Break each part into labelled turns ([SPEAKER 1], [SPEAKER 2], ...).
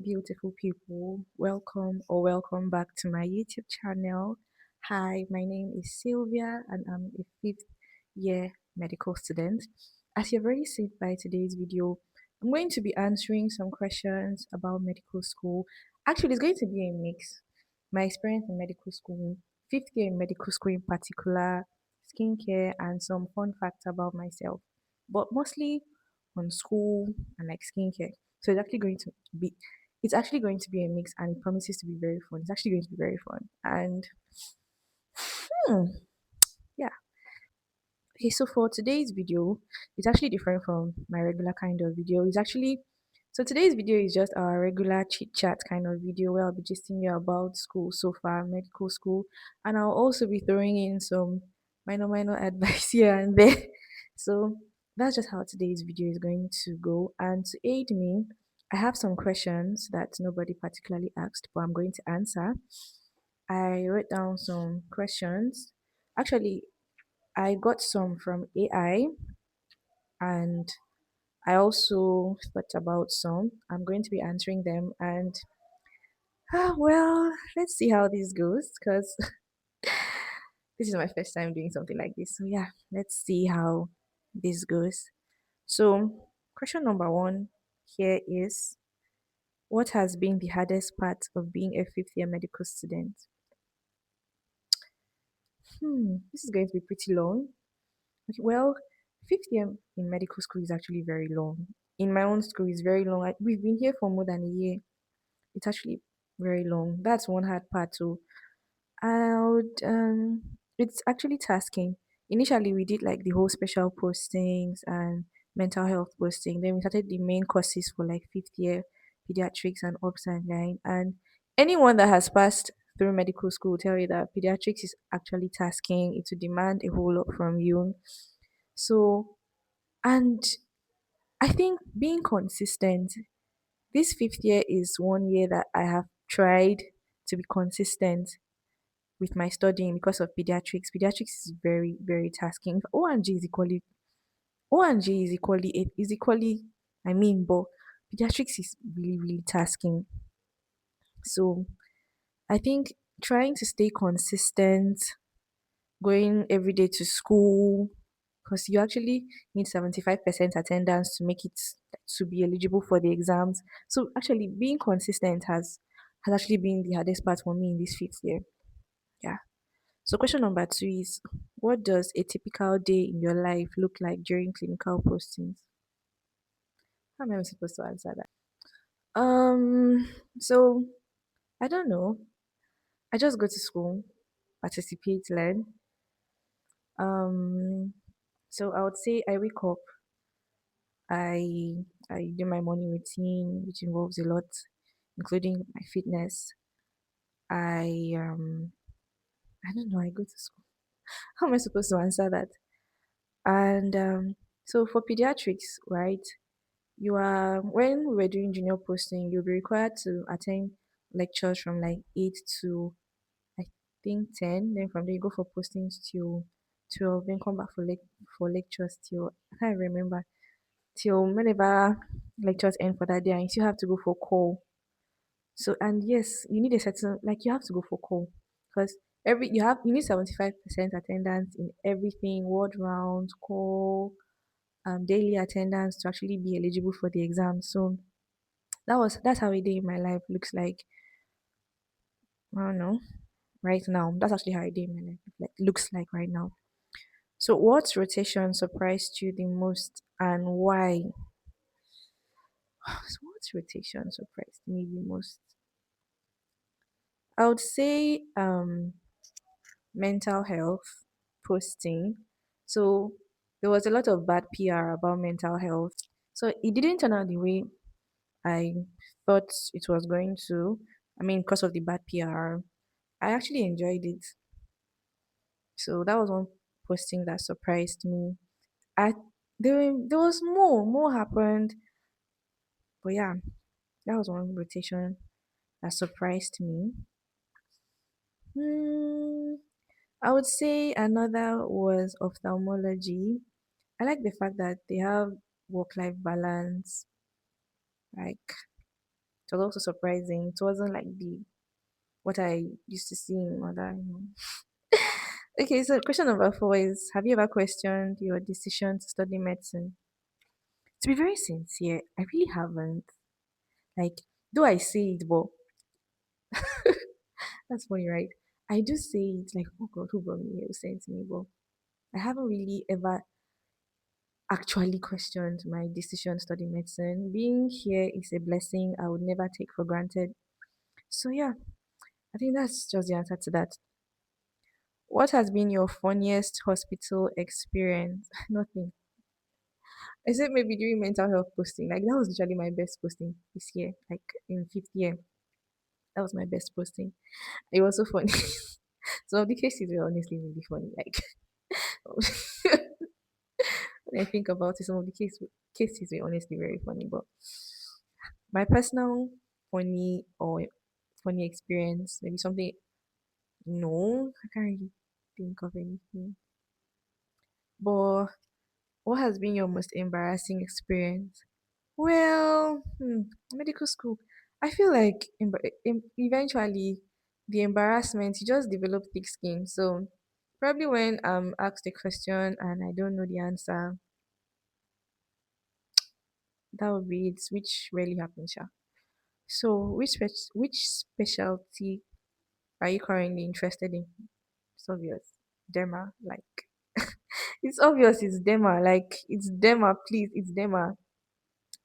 [SPEAKER 1] Beautiful people. Welcome back to my YouTube channel. Hi, my name is Sylvia and I'm a fifth year medical student. As you've already seen by today's video, I'm going to be answering some questions about medical school. Actually, it's going to be a mix. My experience in medical school, fifth year in medical school in particular, skincare, and some fun facts about myself. But mostly on school and like skincare. So be it's actually going to be a mix and it promises to be very fun. It's actually going to be very fun. And hmm, yeah. Okay, so for today's video, it's actually different from my regular kind of video. Today's video is just our regular chit chat kind of video where I'll be gisting you about school so far, medical school, and I'll also be throwing in some minor advice here and there. So that's just how today's video is going to go. And to aid me, I have some questions that nobody particularly asked, but I'm going to answer. I wrote down some questions. Actually, I got some from AI and I also thought about some. I'm going to be answering them and well, let's see how this goes because this is my first time doing something like this. So yeah, let's see how this goes. So, question number 1 here is what has been the hardest part of being a fifth year medical student? This is going to be pretty long. Okay, well, fifth year in medical school is actually very long. In my own school, it's very long. We've been here for more than a year. It's actually very long. That's one hard part too. It's actually tasking. Initially, we did like the whole special postings and mental health posting. Then we started the main courses for like fifth year pediatrics and obs and line. And anyone that has passed through medical school will tell you that pediatrics is actually tasking. It will demand a whole lot from you. So, and I think being consistent, this fifth year is one year that I have tried to be consistent with my studying because of pediatrics. Pediatrics is very, very tasking. O&G is equally O&G is equally I mean, but pediatrics is really, really tasking. So I think trying to stay consistent, going every day to school, because you actually need 75% attendance to make it to be eligible for the exams. So actually being consistent has actually been the hardest part for me in this fifth year. Yeah. So question number 2 is what does a typical day in your life look like during clinical postings? How am I supposed to answer that? So I don't know. I just go to school, participate, learn. Um so I would say I wake up, I do my morning routine, which involves a lot, including my fitness. I don't know, I go to school. How am I supposed to answer that? And so for pediatrics, right? You are when we were doing junior posting, you'll be required to attend lectures from like 8 to I think 10. Then from there you go for postings till 12. Then come back for lectures till I can't remember till whenever lectures end for that day, and you still have to go for call. So and yes, you need a certain like you have to go for call because you need 75% attendance in everything, ward rounds, call, daily attendance to actually be eligible for the exam. So that's how a day in my life looks like. I don't know right now. That's actually how a day in my life looks like right now. So what rotation surprised you the most and why? So what rotation surprised me the most? I would say mental health posting. So there was a lot of bad PR about mental health. So it didn't turn out the way I thought it was going to. I mean, because of the bad PR, I actually enjoyed it. So that was one posting that surprised me. I there was more happened, but yeah, that was one rotation that surprised me. Hmm, I would say another was ophthalmology. I like the fact that they have work-life balance. Like It was also surprising. It wasn't like the what I used to see in other. Okay, so question number four is: have you ever questioned your decision to study medicine? To be very sincere, I really haven't. Like, though I say it, but that's funny, right? I do say it like, oh God, who brought me here? Who sent me? But I haven't really ever actually questioned my decision to study medicine. Being here is a blessing I would never take for granted. So yeah, I think that's just the answer to that. What has been your funniest hospital experience? Nothing. Except maybe during mental health posting. Like that was literally my best posting this year. Like in fifth year. That was my best posting. It was so funny. Some of the cases were honestly really funny. Like when I think about it, some of the cases were honestly very funny. But my personal funny or funny experience, maybe something. No, I can't really think of anything. But what has been your most embarrassing experience? Well, medical school. I feel like eventually the embarrassment, you just develop thick skin. So probably when I'm asked a question and I don't know the answer, that would be it, which rarely happens. Sha. So which specialty are you currently interested in? It's obvious. Derma, like it's obvious it's derma, like it's derma, please, it's derma.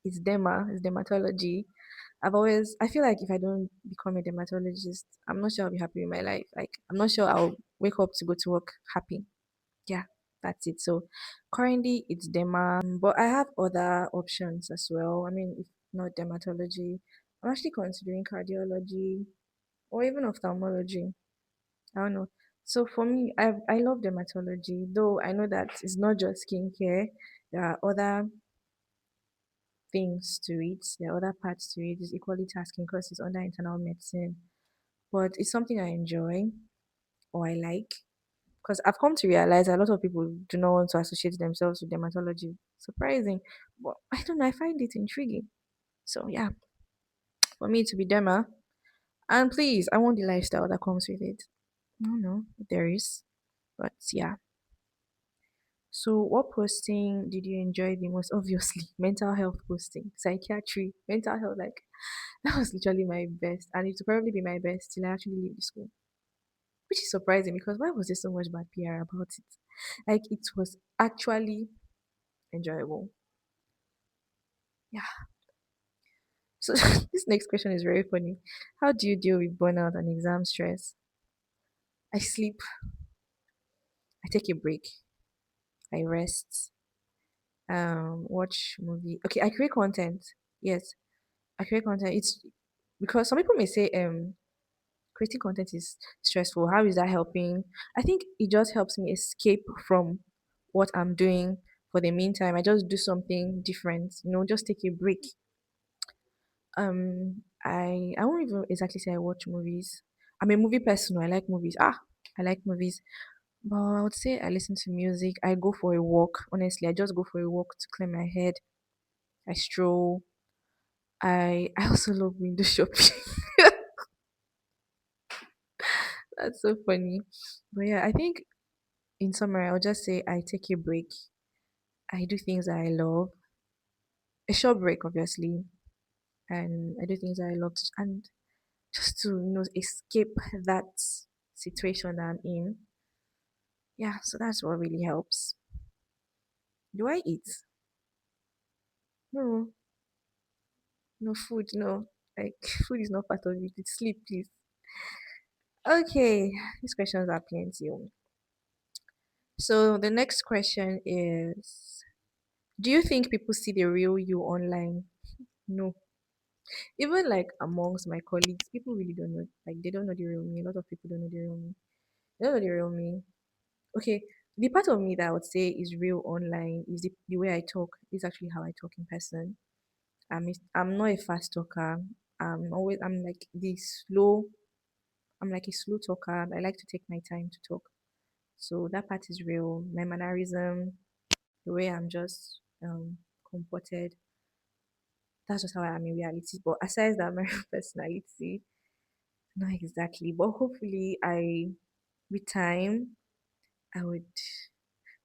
[SPEAKER 1] It's derma, it's dermatology. I feel like if I don't become a dermatologist, I'm not sure I'll be happy with my life. Like, I'm not sure I'll wake up to go to work happy. Yeah, that's it. So, currently it's derma, but I have other options as well. I mean, if not dermatology, I'm actually considering cardiology or even ophthalmology. I don't know. So for me, I love dermatology, though I know that it's not just skincare. There are other things to it. There are other parts to it. It's equally tasking because it's under internal medicine. But it's something I enjoy or I like. Because I've come to realize a lot of people do not want to associate themselves with dermatology. Surprising. But I don't know, I find it intriguing. So yeah, for me to be derma. And please, I want the lifestyle that comes with it. I don't know if there is. But yeah. So, what posting did you enjoy the most? Obviously, mental health posting, psychiatry, mental health. Like that was literally my best, and it will probably be my best till I actually leave the school. Which is surprising because why was there so much bad PR about it? Like it was actually enjoyable. Yeah. So this next question is very funny. How do you deal with burnout and exam stress? I sleep. I take a break. I rest. Watch movie. Okay, I create content. Yes, I create content. It's because some people may say creating content is stressful. How is that helping? I think it just helps me escape from what I'm doing for the meantime. I just do something different, just take a break. I won't even exactly say I watch movies. I'm a movie person. I like movies. I like movies. But I would say I listen to music. I go for a walk. Honestly, I just go for a walk to clear my head. I stroll. I also love window shopping. That's so funny. But yeah, I think in summary, I'll just say I take a break. I do things that I love. A short break, obviously, and I do things that I love, and just to escape that situation that I'm in. Yeah, so that's what really helps. Do I eat? No, no food. No, like food is not part of it. It's sleep, please. Okay, these questions are plenty. So the next question is: do you think people see the real you online? No. Even like amongst my colleagues, people really don't know. Like they don't know the real me. A lot of people don't know the real me. They don't know the real me. Okay, the part of me that I would say is real online is the way I talk. Is actually how I talk in person. I'm not a fast talker. I'm like the slow. I'm like a slow talker. I like to take my time to talk. So that part is real. My mannerism, the way I'm just comported. That's just how I am in reality. But aside that, my personality, not exactly. But hopefully, with time, I would.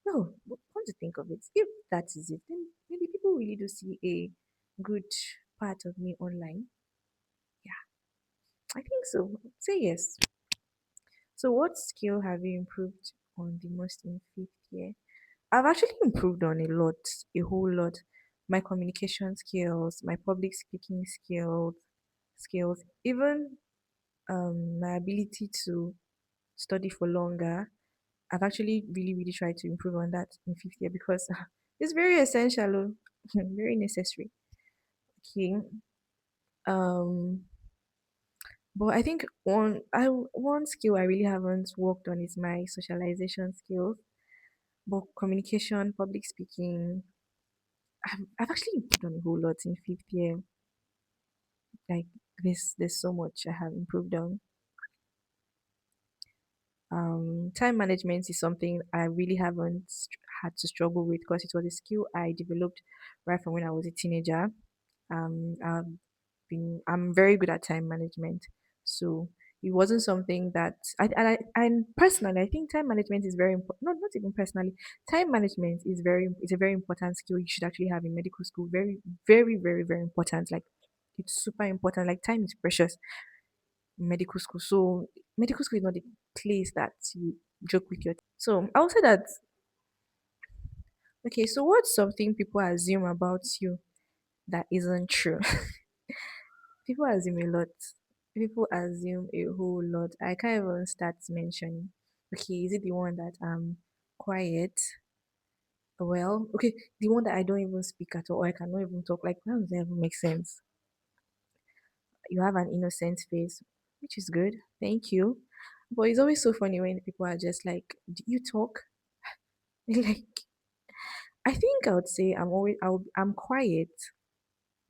[SPEAKER 1] No, but come to think of it, if that is it, then maybe people really do see a good part of me online. Yeah, I think so. Say yes. So, what skill have you improved on the most in fifth year? I've actually improved on a lot, a whole lot. My communication skills, my public speaking skills, even my ability to study for longer. I've actually really, really tried to improve on that in fifth year because it's very essential, very necessary. Okay. Um, but I think one skill I really haven't worked on is my socialization skills. But communication, public speaking, I've actually improved on a whole lot in fifth year. Like there's so much I have improved on. Time management is something I really haven't had to struggle with because it was a skill I developed right from when I was a teenager. I've I'm very good at time management, so it wasn't something that and personally I think time management is very important. Not even personally, time management is a very important skill you should actually have in medical school. Very very important. Like it's super important. Like time is precious in medical school. So medical school is not the place that you joke with your. So I would say that okay. So what's something people assume about you that isn't true? People assume a lot. People assume a whole lot. I can't even start mentioning. Okay, is it the one that I'm quiet? Well, okay, the one that I don't even speak at all, or I cannot even talk. Like, how does that even make sense? You have an innocent face, which is good. Thank you. But it's always so funny when people are just like, "Do you talk?" Like, I think I would say I'm quiet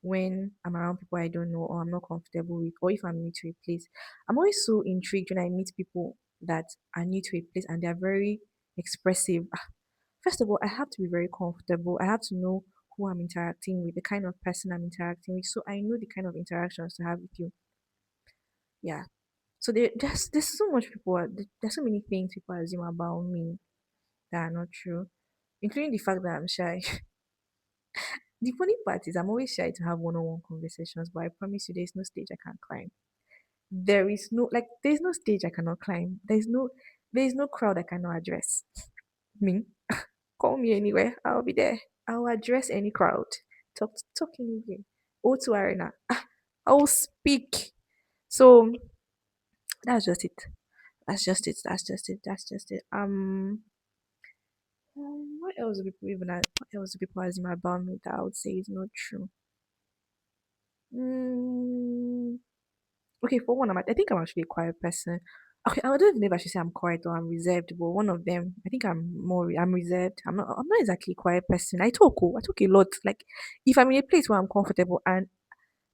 [SPEAKER 1] when I'm around people I don't know or I'm not comfortable with, or if I'm new to a place. I'm always so intrigued when I meet people that are new to a place and they're very expressive. First of all, I have to be very comfortable. I have to know who I'm interacting with, the kind of person I'm interacting with, so I know the kind of interactions to have with you. Yeah. So there's so much there's so many things people assume about me that are not true, including the fact that I'm shy. The funny part is I'm always shy to have one-on-one conversations, but I promise you there's no stage I can't climb. There's no stage I cannot climb. There's no crowd I cannot address. Me. Call me anywhere. I'll be there. I'll address any crowd. Talk anywhere. O2 Arena. I will speak. So that's just it. That's just it. That's just it. That's just it. What else do people what else do people assume about me that I would say is not true? Mm, okay, for one, I think I'm actually a quiet person. Okay, I don't even know if I should say I'm quiet or I'm reserved, but one of them, I think I'm reserved. I'm not exactly a quiet person. I talk a lot. Like if I'm in a place where I'm comfortable and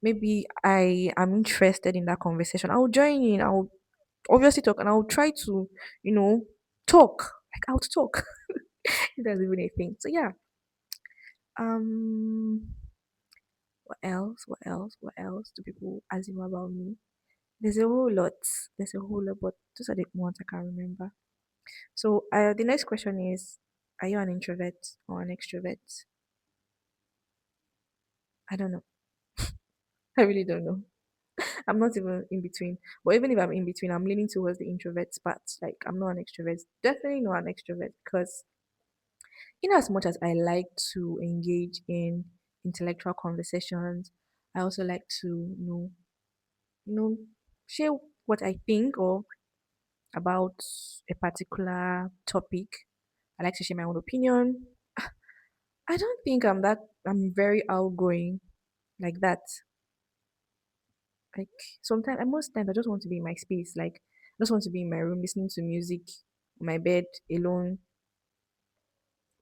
[SPEAKER 1] maybe I am interested in that conversation, I'll join in. I'll obviously talk and I'll try to, you know, talk. Like I'll talk. If that's even a thing. So yeah. Um what else? What else? What else do people assume about me? There's a whole lot. There's a whole lot, but those are the ones I can remember. So the next question is, are you an introvert or an extrovert? I don't know. I really don't know. I'm not even in between. But even if I'm in between, I'm leaning towards the introvert part. Like I'm not an extrovert. Definitely not an extrovert because in as much as I like to engage in intellectual conversations, I also like to you know, share what I think or about a particular topic. I like to share my own opinion. I don't think I'm very outgoing like that. Like sometimes most times I just want to be in my space. Like I just want to be in my room listening to music on my bed alone.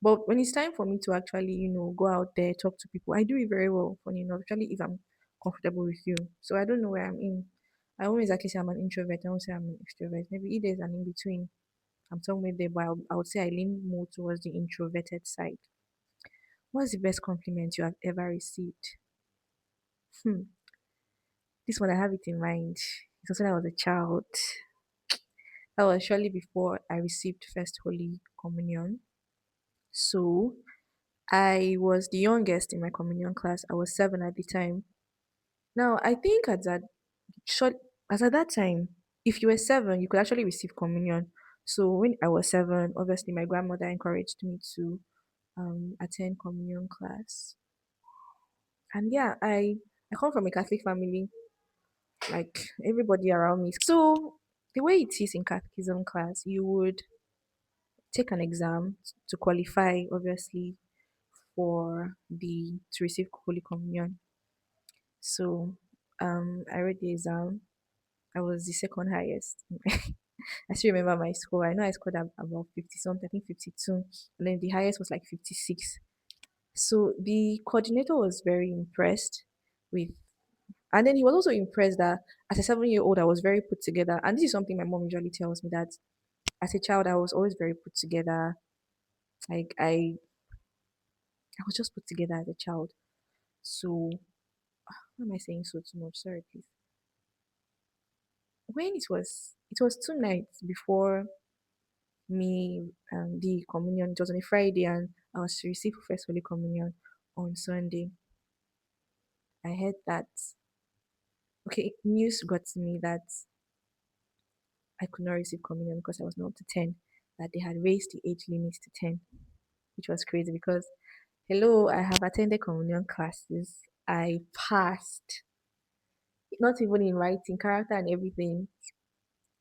[SPEAKER 1] But when it's time for me to actually, go out there, talk to people, I do it very well, funny enough, especially if I'm comfortable with you. So I don't know where I'm in. I won't exactly say I'm an introvert, I won't say I'm an extrovert. Maybe there's an in between. I'm somewhere there, but I would say I lean more towards the introverted side. What's the best compliment you have ever received? Hmm. This one I have it in mind. It was when I was a child. That was surely before I received First Holy Communion. So I was the youngest in my communion class. I was 7 at the time. Now I think short as at that time, if you were 7, you could actually receive communion. So when I was 7, obviously my grandmother encouraged me to attend communion class. And yeah, I come from a Catholic family, like everybody around me. So the way it is in catechism class, you would take an exam to qualify, obviously, for the to receive Holy Communion. So I read the exam. I was the second highest. I still remember my score. I know I scored about 50 something, I think 52. And then the highest was like 56. So the coordinator was very impressed with, and then he was also impressed that as a 7-year old, I was very put together. And this is something my mom usually tells me, that as a child, I was always very put together. Like I was just put together as a child. So why am I saying so too much? Sorry, please. When it was 2 nights before me the communion. It was on a Friday, and I was to receive First Holy Communion on Sunday. I heard that, okay, news got to me that I could not receive communion because I was not up to 10, that they had raised the age limit to 10, which was crazy because, hello, I have attended communion classes. I passed, not even in writing, character and everything.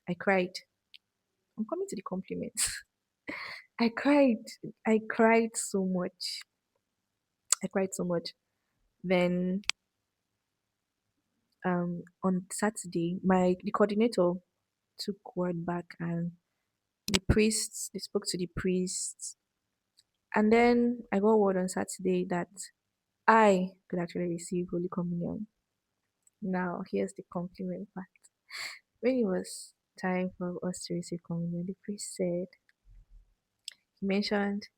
[SPEAKER 1] I cried. I'm coming to the compliments. I cried. I cried so much. I cried so much. Then on Saturday, my the coordinator took word back, and the priests they spoke to the priests, and then I got word on Saturday that I could actually receive Holy Communion. Now here's the compliment part. When it was time for us to receive communion, the priest said, he mentioned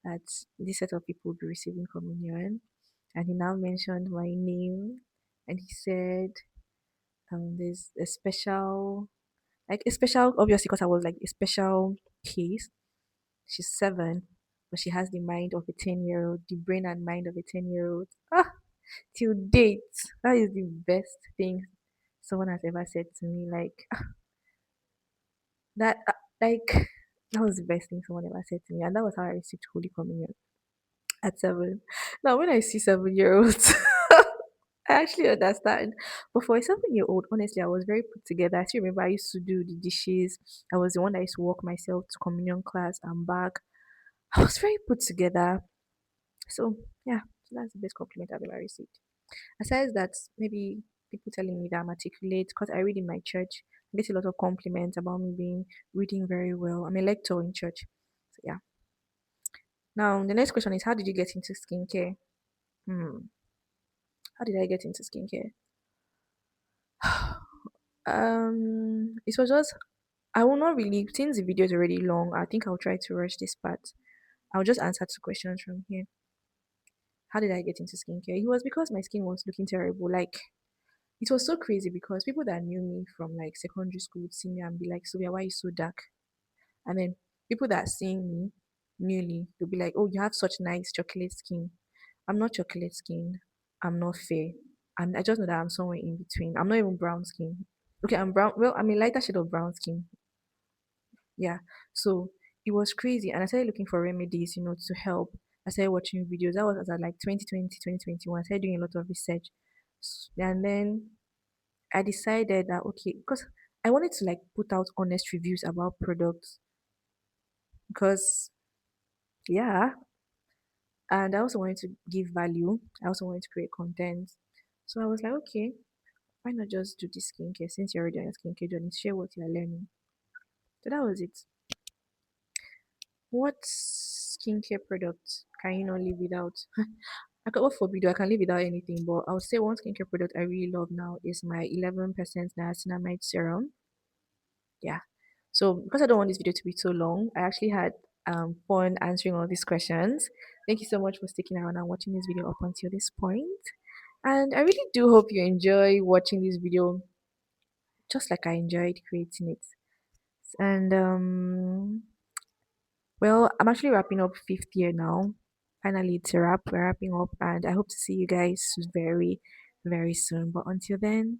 [SPEAKER 1] that this set of people will be receiving communion, and he now mentioned my name, and he said there's a special, like a special, obviously, because I was like a special case. She's 7, but she has the mind of a 10-year-old, the brain and mind of a 10-year-old. Ah, till date, that is the best thing someone has ever said to me. Like that, like that was the best thing someone ever said to me, and that was how I received Holy Communion at 7. Now, when I see 7-year-olds, I actually understand. But for a 7-year-old, honestly, I was very put together. I still remember I used to do the dishes. I was the one that used to walk myself to communion class and back. I was very put together. So yeah, so that's the best compliment I've ever received. Aside that, maybe people telling me that I'm articulate because I read in my church. I get a lot of compliments about me being reading very well. I'm a lecturer in church. So yeah. Now the next question is, how did you get into skincare? Hmm. How did I get into skincare? It was just, I will not really, since the video is already long, I think I'll try to rush this part. I'll just answer 2 questions from here. How did I get into skincare? It was because my skin was looking terrible. Like, it was so crazy because people that knew me from like secondary school would see me and be like, Sylvia, why are you so dark? And then people that seeing me newly, they'll be like, oh, you have such nice chocolate skin. I'm not chocolate skin. I'm not fair. And I just know that I'm somewhere in between. I'm not even brown skin. Okay, I'm brown. Well, I'm a lighter shade of brown skin. Yeah. So it was crazy. And I started looking for remedies, to help. I started watching videos. That was as at like 2020, 2021. I started doing a lot of research. And then I decided that, okay, because I wanted to like put out honest reviews about products because, yeah, and I also wanted to give value. I also wanted to create content. So I was like, okay, why not just do this skincare since you're already on your skincare journey? Share what you're learning. So that was it. What skincare product can you not live without? I can, what forbid, I can live without anything, but I would say one skincare product I really love now is my 11% niacinamide serum. Yeah. So because I don't want this video to be too long, I actually had fun answering all these questions. Thank you so much for sticking around and watching this video up until this point. And I really do hope you enjoy watching this video just like I enjoyed creating it. And well, I'm actually wrapping up fifth year now. Finally, it's a wrap. We're wrapping up, and I hope to see you guys very, very soon. But until then,